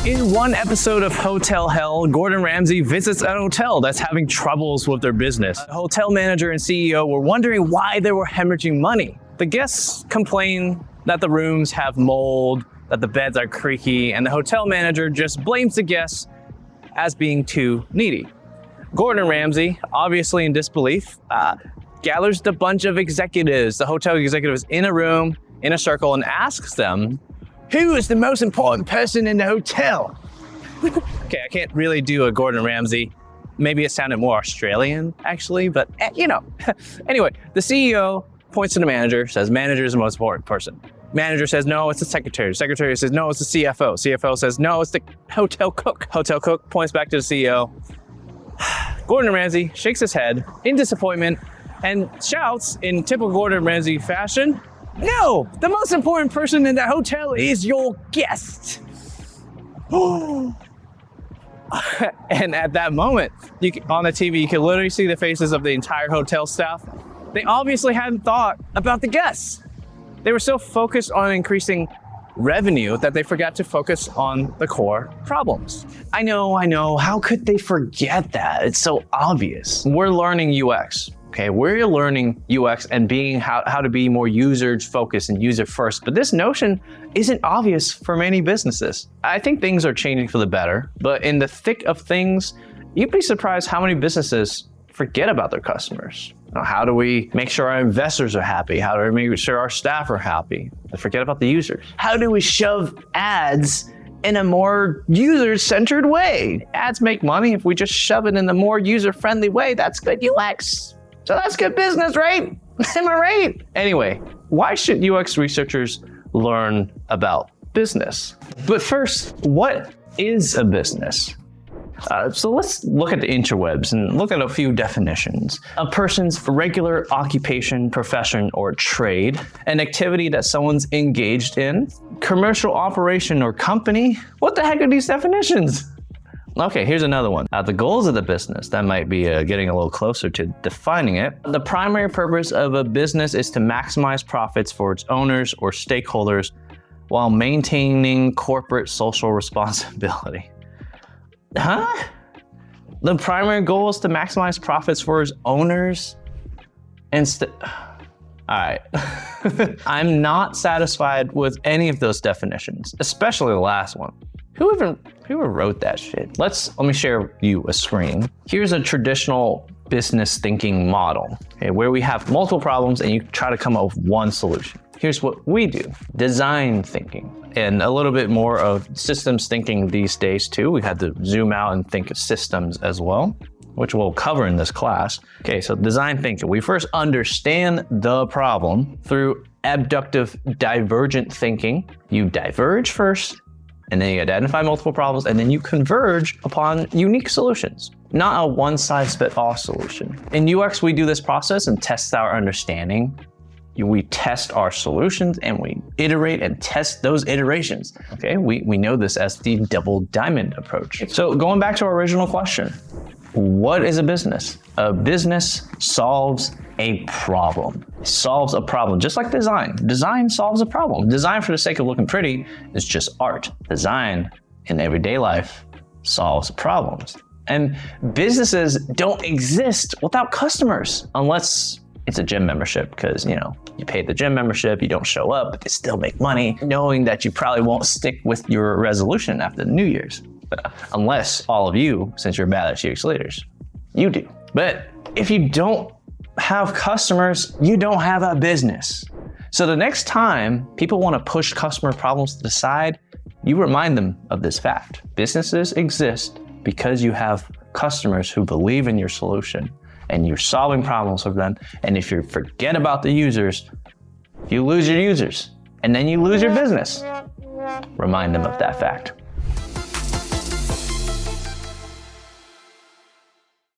In one episode of Hotel Hell, Gordon Ramsay visits a hotel that's having troubles with their business. The hotel manager and CEO were wondering why they were hemorrhaging money. The guests complain that the rooms have mold, that the beds are creaky, and the hotel manager just blames the guests as being too needy. Gordon Ramsay, obviously in disbelief, gathers a bunch of executives, the hotel executives, in a room, in a circle, and asks them, who is the most important person in the hotel? Okay, I can't really do a Gordon Ramsay. Maybe it sounded more Australian, actually, but you know. Anyway, the CEO points to the manager, says manager is the most important person. Manager says, no, it's the secretary. Secretary says, no, it's the CFO. CFO says, no, it's the hotel cook. Hotel cook points back to the CEO. Gordon Ramsay shakes his head in disappointment and shouts in typical Gordon Ramsay fashion, no, the most important person in the hotel is your guest. And at that moment, on the TV, you can literally see the faces of the entire hotel staff. They obviously hadn't thought about the guests. They were so focused on increasing revenue that they forgot to focus on the core problems. I know. How could they forget that? It's so obvious. We're learning UX. Okay, we're learning UX and how to be more user-focused and user-first, but this notion isn't obvious for many businesses. I think things are changing for the better, but in the thick of things, you'd be surprised how many businesses forget about their customers. How do we make sure our investors are happy? How do we make sure our staff are happy? They forget about the users. How do we shove ads in a more user-centered way? Ads make money. If we just shove it in a more user-friendly way, that's good UX. So that's good business, right? Am I right? Anyway, why should UX researchers learn about business? But first, what is a business? So let's look at the interwebs and look at a few definitions. A person's regular occupation, profession, or trade, an activity that someone's engaged in, commercial operation or company. What the heck are these definitions? Okay, here's another one. The goals of the business, that might be getting a little closer to defining it. The primary purpose of a business is to maximize profits for its owners or stakeholders while maintaining corporate social responsibility. Huh? The primary goal is to maximize profits for its owners and all right. I'm not satisfied with any of those definitions, especially the last one. Whoever wrote that shit? Let me share you a screen. Here's a traditional business thinking model, okay, where we have multiple problems and you try to come up with one solution. Here's what we do. Design thinking. And a little bit more of systems thinking these days too. We had to zoom out and think of systems as well, which we'll cover in this class. Okay, so design thinking. We first understand the problem through abductive divergent thinking. You diverge first, and then you identify multiple problems, and then you converge upon unique solutions, not a one-size-fits-all solution. In UX, we do this process and test our understanding. We test our solutions and we iterate and test those iterations. Okay, we know this as the double diamond approach. So going back to our original question, what is a business? A business solves a problem. It solves a problem, just like design. Design solves a problem. Design for the sake of looking pretty is just art. Design in everyday life solves problems. And businesses don't exist without customers, unless it's a gym membership, because you pay the gym membership, you don't show up, but they still make money, knowing that you probably won't stick with your resolution after the New Year's. Unless all of you, since you're bad at UX leaders, you do. But if you don't have customers, you don't have a business. So the next time people want to push customer problems to the side, you remind them of this fact. Businesses exist because you have customers who believe in your solution and you're solving problems for them. And if you forget about the users, you lose your users and then you lose your business. Remind them of that fact.